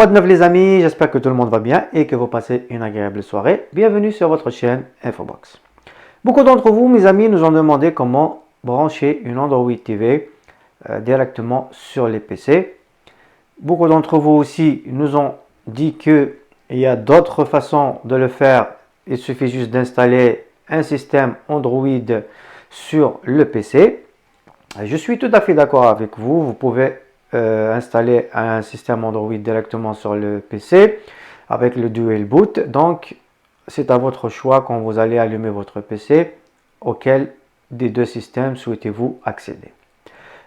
Quoi de neuf les amis, j'espère que tout le monde va bien et que vous passez une agréable soirée. Bienvenue sur votre chaîne Infobox. Beaucoup d'entre vous, mes amis, nous ont demandé comment brancher une Android TV directement sur les PC. Beaucoup d'entre vous aussi nous ont dit qu'il y a d'autres façons de le faire. Il suffit juste d'installer un système Android sur le PC. Je suis tout à fait d'accord avec vous. Vous pouvez installer un système Android directement sur le PC avec le Dual Boot. Donc, c'est à votre choix quand vous allez allumer votre PC auquel des deux systèmes souhaitez-vous accéder.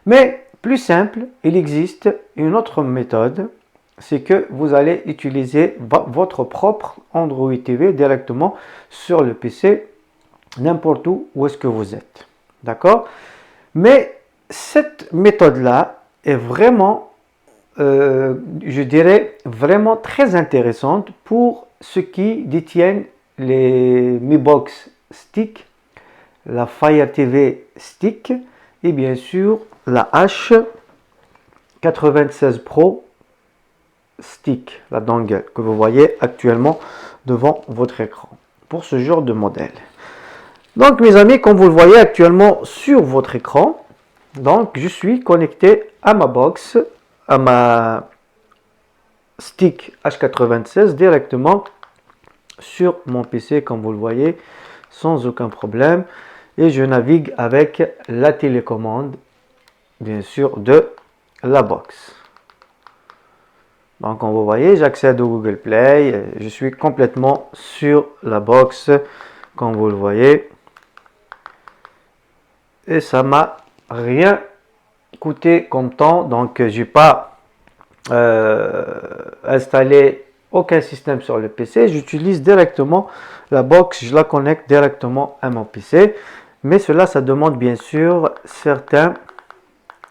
Mais plus simple, il existe une autre méthode, c'est que vous allez utiliser votre propre Android TV directement sur le PC, n'importe où est-ce que vous êtes. D'accord? Mais cette méthode-là est vraiment, je dirais, vraiment très intéressante pour ceux qui détiennent les Mi Box Stick, la Fire TV Stick et bien sûr la H96 Pro Stick, la dongle que vous voyez actuellement devant votre écran pour ce genre de modèle. Donc mes amis, comme vous le voyez actuellement sur votre écran, donc je suis connecté à ma box, à ma stick H96 directement sur mon PC comme vous le voyez sans aucun problème et je navigue avec la télécommande bien sûr de la box. Donc comme vous voyez, j'accède au Google Play, je suis complètement sur la box comme vous le voyez et ça m'a rien coûté comme temps, donc j'ai pas installé aucun système sur le PC, j'utilise directement la box, je la connecte directement à mon PC, mais cela ça demande bien sûr certains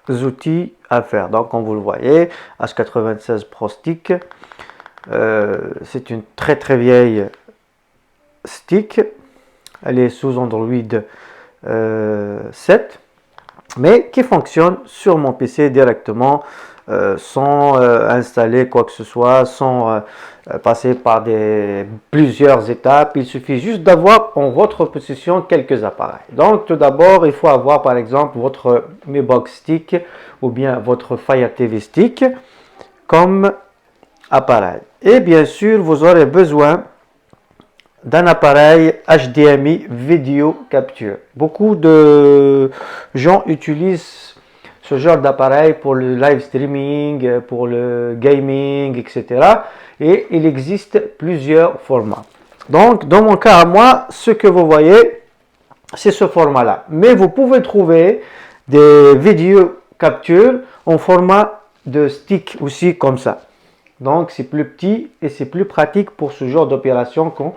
outils à faire. Donc comme vous le voyez, H96 Pro Stick, c'est une très vieille stick, elle est sous Android 7 mais qui fonctionne sur mon PC directement sans installer quoi que ce soit, sans passer par plusieurs étapes. Il suffit juste d'avoir en votre possession quelques appareils. Donc tout d'abord, il faut avoir par exemple votre Mi Box Stick ou bien votre Fire TV Stick comme appareil. Et bien sûr, vous aurez besoin d'un appareil HDMI Video Capture. Beaucoup de gens utilisent ce genre d'appareil pour le live streaming, pour le gaming, etc. Et il existe plusieurs formats. Donc, dans mon cas à moi, ce que vous voyez, c'est ce format-là. Mais vous pouvez trouver des vidéos capture en format de stick aussi comme ça. Donc, c'est plus petit et c'est plus pratique pour ce genre d'opération qu'on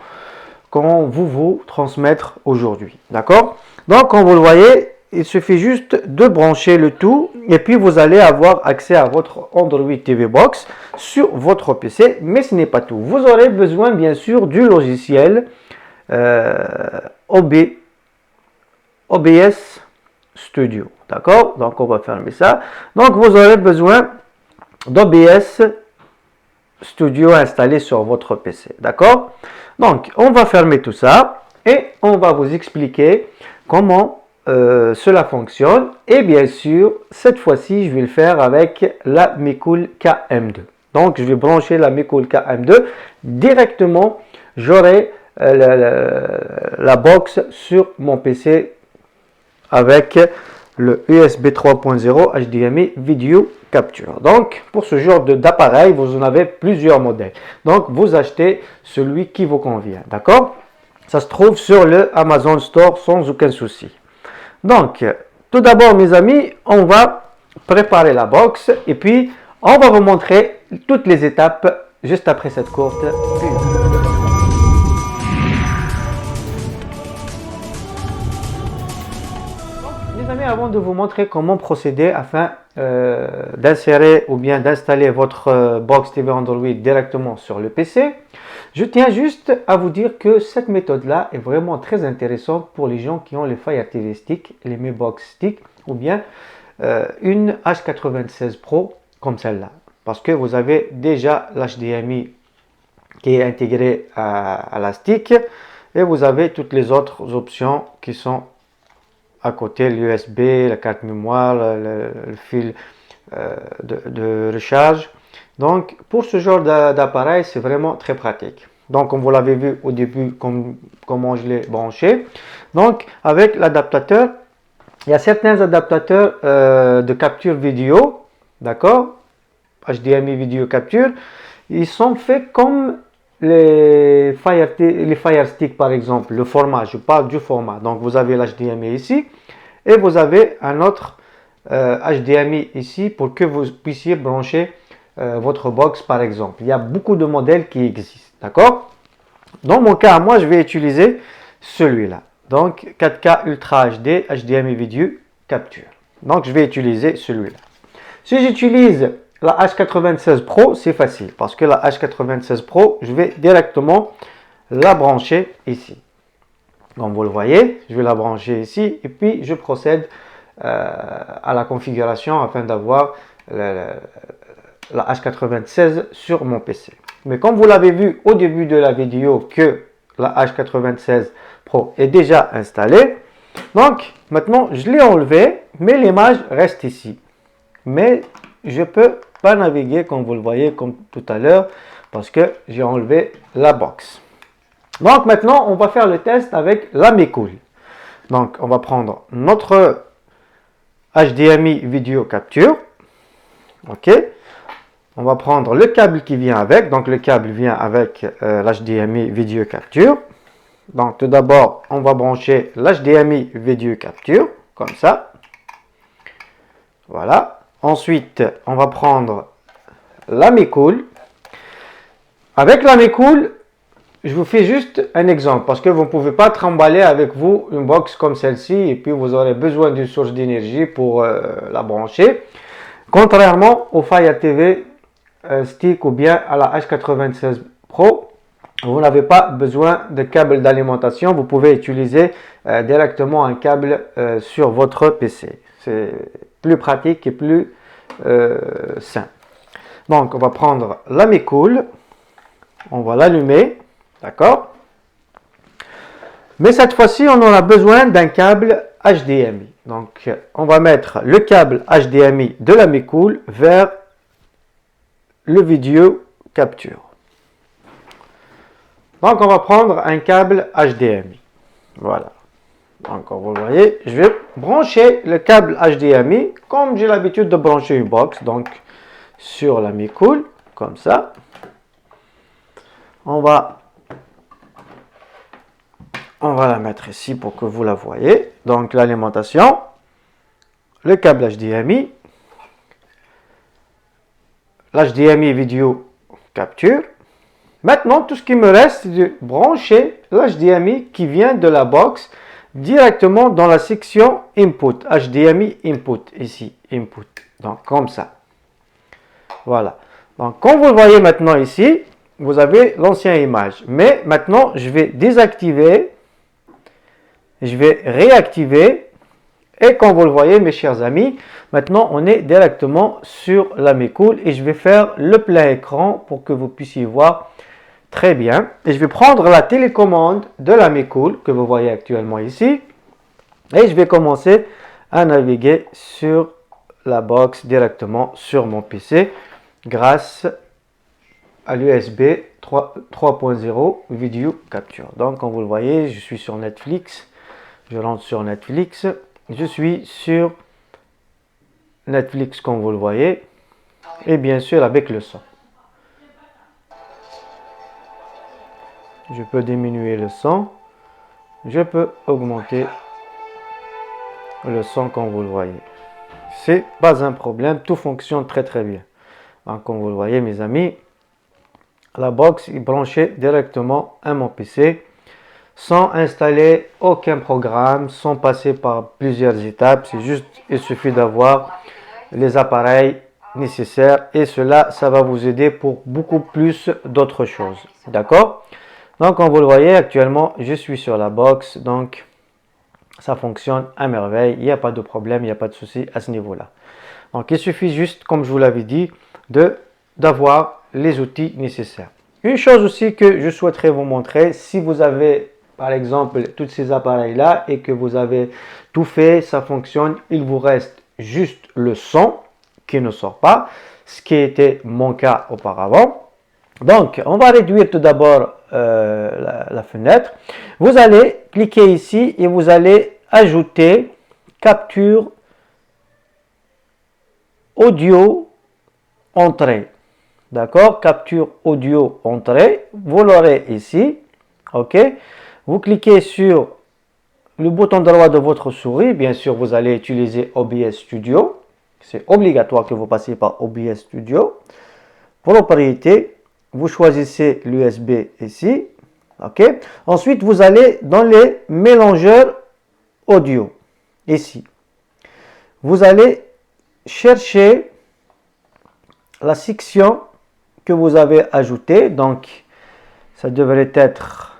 vous transmettre aujourd'hui. D'accord? Donc, comme vous le voyez, il suffit juste de brancher le tout et puis vous allez avoir accès à votre Android TV Box sur votre PC. Mais ce n'est pas tout. Vous aurez besoin, bien sûr, du logiciel OBS Studio. D'accord? Donc, on va fermer ça. Donc, vous aurez besoin d'OBS Studio installé sur votre PC. D'accord? Donc, on va fermer tout ça et on va vous expliquer comment cela fonctionne. Et bien sûr, cette fois-ci, je vais le faire avec la Mecool KM2. Donc, je vais brancher la Mecool KM2 directement. J'aurai la box sur mon PC avec le USB 3.0 HDMI Video Capture. Donc, pour ce genre d'appareil, vous en avez plusieurs modèles. Donc, vous achetez celui qui vous convient. D'accord? Ça se trouve sur le Amazon Store sans aucun souci. Donc, tout d'abord, mes amis, on va préparer la box et puis on va vous montrer toutes les étapes juste après cette courte pub. Mes amis, avant de vous montrer comment procéder afin d'insérer ou bien d'installer votre box TV Android directement sur le PC, je tiens juste à vous dire que cette méthode-là est vraiment très intéressante pour les gens qui ont les Fire TV Stick, les Mi Box Stick ou bien une H96 Pro comme celle-là. parce que vous avez déjà l'HDMI qui est intégré à la stick et vous avez toutes les autres options qui sont à côté, l'USB, la carte mémoire, le fil de recharge. Donc pour ce genre d'appareil, c'est vraiment très pratique. Donc comme vous l'avez vu au début, comment je l'ai branché. Donc avec l'adaptateur, il y a certains adaptateurs de capture vidéo, d'accord, HDMI vidéo capture, ils sont faits comme les Fire Stick par exemple, le format, je parle du format. Donc vous avez l'HDMI ici et vous avez un autre HDMI ici pour que vous puissiez brancher votre box par exemple. Il y a beaucoup de modèles qui existent, d'accord? Dans mon cas, moi je vais utiliser celui-là. Donc 4K Ultra HD, HDMI vidéo capture. Donc je vais utiliser celui-là. Si j'utilise la H96 Pro, c'est facile parce que la H96 Pro, je vais directement la brancher ici. Comme vous le voyez, je vais la brancher ici et puis je procède à la configuration afin d'avoir la H96 sur mon PC. Mais comme vous l'avez vu au début de la vidéo que la H96 Pro est déjà installée, donc maintenant je l'ai enlevé, mais l'image reste ici. Mais je ne peux pas naviguer comme vous le voyez comme tout à l'heure parce que j'ai enlevé la box. Donc maintenant on va faire le test avec la Mecool. Donc on va prendre notre HDMI vidéo capture. Ok. On va prendre le câble qui vient avec. Donc le câble vient avec l'HDMI vidéo capture. Donc tout d'abord on va brancher l'HDMI vidéo capture comme ça. Voilà. Ensuite, on va prendre la Mecool. Avec la Mecool, je vous fais juste un exemple parce que vous ne pouvez pas trimballer avec vous une box comme celle-ci et puis vous aurez besoin d'une source d'énergie pour la brancher. Contrairement au Fire TV Stick ou bien à la H96 Pro, vous n'avez pas besoin de câble d'alimentation. Vous pouvez utiliser directement un câble sur votre PC. C'est plus pratique et plus simple. Donc, on va prendre la Mecool. On va l'allumer. D'accord? Mais cette fois-ci, on aura besoin d'un câble HDMI. Donc, on va mettre le câble HDMI de la Mecool vers le vidéo capture. Donc, on va prendre un câble HDMI. Voilà. Donc, vous voyez, je vais brancher le câble HDMI comme j'ai l'habitude de brancher une box. Donc, sur la Mecool, comme ça. On va la mettre ici pour que vous la voyez. Donc, l'alimentation, le câble HDMI, l'HDMI vidéo capture. Maintenant, tout ce qui me reste, c'est de brancher l'HDMI qui vient de la box directement dans la section Input, HDMI Input, ici, Input. Donc, comme ça. Voilà. Donc, comme vous le voyez maintenant ici, vous avez l'ancienne image. Mais maintenant, je vais désactiver, je vais réactiver. Et comme vous le voyez, mes chers amis, maintenant, on est directement sur la Mecool et je vais faire le plein écran pour que vous puissiez voir très bien. Et je vais prendre la télécommande de la Mecool que vous voyez actuellement ici. Et je vais commencer à naviguer sur la box directement sur mon PC grâce à l'USB 3.0 vidéo capture. Donc, comme vous le voyez, je suis sur Netflix. Je rentre sur Netflix. Je suis sur Netflix, comme vous le voyez. Et bien sûr, avec le son. Je peux diminuer le son. Je peux augmenter le son, comme vous le voyez. C'est pas un problème. Tout fonctionne très très bien. Donc, comme vous le voyez, mes amis, la box est branchée directement à mon PC sans installer aucun programme, sans passer par plusieurs étapes. C'est juste, il suffit d'avoir les appareils nécessaires et cela, ça va vous aider pour beaucoup plus d'autres choses. D'accord? Donc, comme vous le voyez, actuellement, je suis sur la box. Donc, ça fonctionne à merveille. Il n'y a pas de problème, il n'y a pas de souci à ce niveau-là. Donc, il suffit juste, comme je vous l'avais dit, de d'avoir les outils nécessaires. Une chose aussi que je souhaiterais vous montrer, si vous avez par exemple tous ces appareils là et que vous avez tout fait, ça fonctionne, il vous reste juste le son qui ne sort pas, ce qui était mon cas auparavant. Donc on va réduire tout d'abord la fenêtre. Vous allez cliquer ici et vous allez ajouter capture audio entrée. D'accord, capture audio entrée, vous l'aurez ici. Ok, vous cliquez sur le bouton droit de votre souris. Bien sûr, vous allez utiliser OBS Studio. C'est obligatoire que vous passiez par OBS Studio. Propriété, vous choisissez l'USB ici. Ok, ensuite vous allez dans les mélangeurs audio ici. Vous allez chercher la section que vous avez ajoutée. Donc, ça devrait être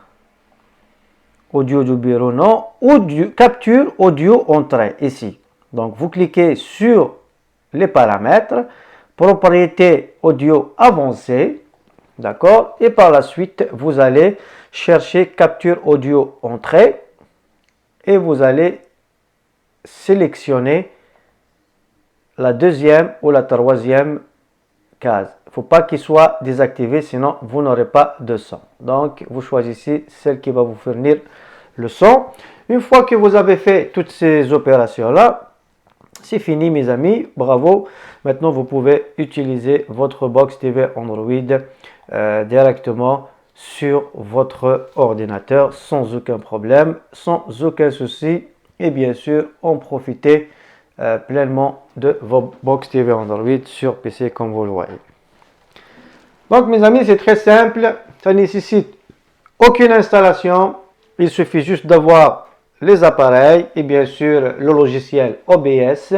audio du bureau, non, audio, capture audio entrée ici. Donc, vous cliquez sur les paramètres, propriété audio avancée, d'accord, et par la suite, vous allez chercher capture audio entrée et vous allez sélectionner la deuxième ou la troisième case. Il ne faut pas qu'il soit désactivé, sinon vous n'aurez pas de son. Donc, vous choisissez celle qui va vous fournir le son. Une fois que vous avez fait toutes ces opérations-là, c'est fini mes amis, bravo. Maintenant, vous pouvez utiliser votre Box TV Android directement sur votre ordinateur sans aucun problème, sans aucun souci. Et bien sûr, en profiter pleinement de vos Box TV Android sur PC comme vous le voyez. Donc mes amis, c'est très simple, ça nécessite aucune installation, il suffit juste d'avoir les appareils et bien sûr le logiciel OBS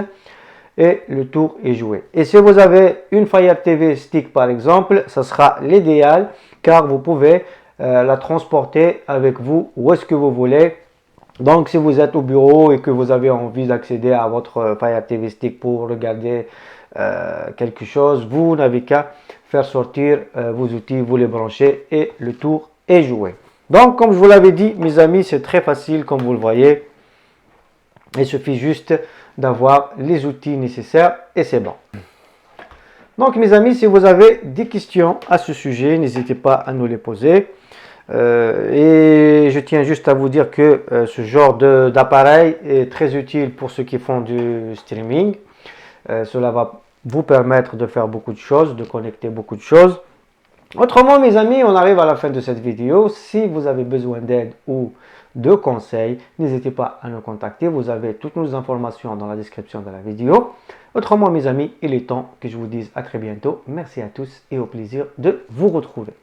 et le tour est joué. Et si vous avez une Fire TV Stick par exemple, ça sera l'idéal car vous pouvez la transporter avec vous où est-ce que vous voulez. Donc, si vous êtes au bureau et que vous avez envie d'accéder à votre Fire TV Stick pour regarder quelque chose, vous n'avez qu'à faire sortir vos outils, vous les branchez et le tour est joué. Donc, comme je vous l'avais dit, mes amis, c'est très facile comme vous le voyez. Il suffit juste d'avoir les outils nécessaires et c'est bon. Donc, mes amis, si vous avez des questions à ce sujet, n'hésitez pas à nous les poser. Et je tiens juste à vous dire que ce genre d'appareil est très utile pour ceux qui font du streaming. Cela va vous permettre de faire beaucoup de choses, de connecter beaucoup de choses. Autrement, mes amis, on arrive à la fin de cette vidéo. Si vous avez besoin d'aide ou de conseils, n'hésitez pas à nous contacter. Vous avez toutes nos informations dans la description de la vidéo. Autrement, mes amis, il est temps que je vous dise à très bientôt. Merci à tous et au plaisir de vous retrouver.